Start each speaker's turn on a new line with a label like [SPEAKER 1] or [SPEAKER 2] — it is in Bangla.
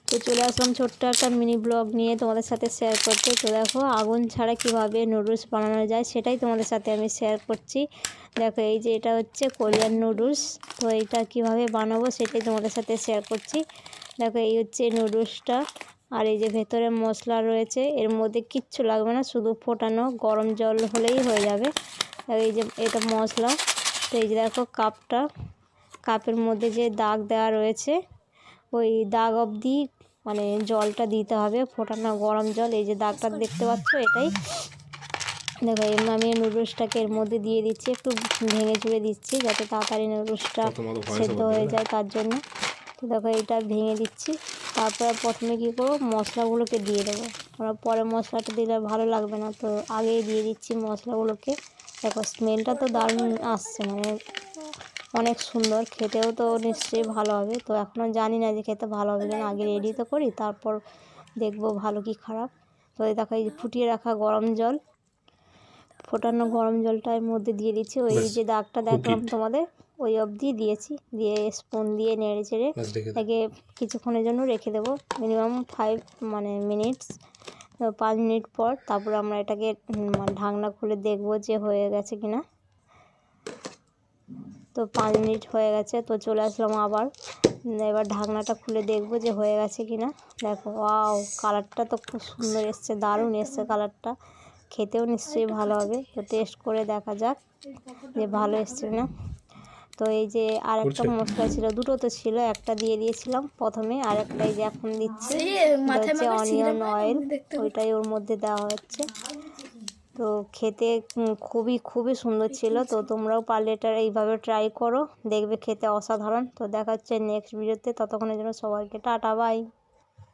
[SPEAKER 1] তো চলে আসলাম ছোট্ট একটা মিনি ব্লগ নিয়ে তোমাদের সাথে শেয়ার করতে। তো দেখো আগুন ছাড়া কিভাবে নুডলস বানানো যায় সেটাই তোমাদের সাথে আমি শেয়ার করছি। দেখো এই যে এটা হচ্ছে কোরিয়ান নুডলস, তো এইটা কিভাবে বানাবো সেটাই তোমাদের সাথে শেয়ার করছি। দেখো এই হচ্ছে নুডলসটা, আর এই যে ভেতরে মশলা রয়েছে, এর মধ্যে কিচ্ছু লাগবে না, শুধু ফোটানো গরম জল হলেই হয়ে যাবে। এই যে এটা মশলা। তো এই যে দেখো কাপের মধ্যে যে দাগ দেওয়া রয়েছে ওই দাগ অবধি মানে জলটা দিতে হবে, ফোটানো গরম জল। এই যে দাগটা দেখতে পাচ্ছ এটাই। দেখো আমি নুডলসটাকে এর মধ্যে দিয়ে দিচ্ছি, একটু ভেঙে চুড়ে দিচ্ছি যাতে তাড়াতাড়ি নুডলসটা সেদ্ধ হয়ে যায় তার জন্য। তো দেখো এটা ভেঙে দিচ্ছি। তারপরে প্রথমে কী করবো, মশলাগুলোকে দিয়ে দেবো। আমরা পরে মশলাটা দিলে ভালো লাগবে না, তো আগেই দিয়ে দিচ্ছি মশলাগুলোকে। দেখো স্মেলটা তো দারুণ আসছে, মানে অনেক সুন্দর, খেতেও তো নিশ্চয়ই ভালো হবে। তো এখনও জানি না যে খেতে ভালো হবে কিনা, আগে রেডি তো করি তারপর দেখবো ভালো কি খারাপ। তো এই দেখো এই ফুটিয়ে রাখা গরম জল, ফোটানো গরম জলটা এর মধ্যে দিয়ে দিচ্ছি। ওই যে দাগটা দেখলাম তোমাদের ওই অবধি দিয়েছি, দিয়ে স্পুন দিয়ে নেড়ে চেড়ে একে কিছুক্ষণের জন্য রেখে দেবো, মিনিমাম 5 মিনিটস। 5 মিনিট পর তারপর আমরা এটাকে ঢাকনা খুলে দেখবো যে হয়ে গেছে কিনা। তো 5 মিনিট হয়ে গেছে, তো চলে আসলাম আবার। এবার ঢাকনাটা খুলে দেখবো যে হয়ে গেছে কিনা। দেখো ওয়াও, কালারটা তো খুব সুন্দর এসছে, দারুণ এসছে কালারটা, খেতেও নিশ্চয়ই ভালো হবে। তো টেস্ট করে দেখা যাক যে ভালো এসছে কিনা। তো এই যে আর একটা মশলা ছিল, দুটো তো ছিল, একটা দিয়ে দিয়েছিলাম প্রথমে, আর একটা এই যে এখন দিচ্ছি, এটা হচ্ছে অনিয়ন অয়েল, ওইটাই ওর মধ্যে দেওয়া হচ্ছে। তো খেতে খুবই সুন্দর ছিল। তো তোমরাও পারলে এটা এইভাবে ট্রাই করো, দেখবে খেতে অসাধারণ। তো দেখা হচ্ছে নেক্সট ভিডিওতে, ততক্ষণের জন্য সবাইকে টাটা বাই।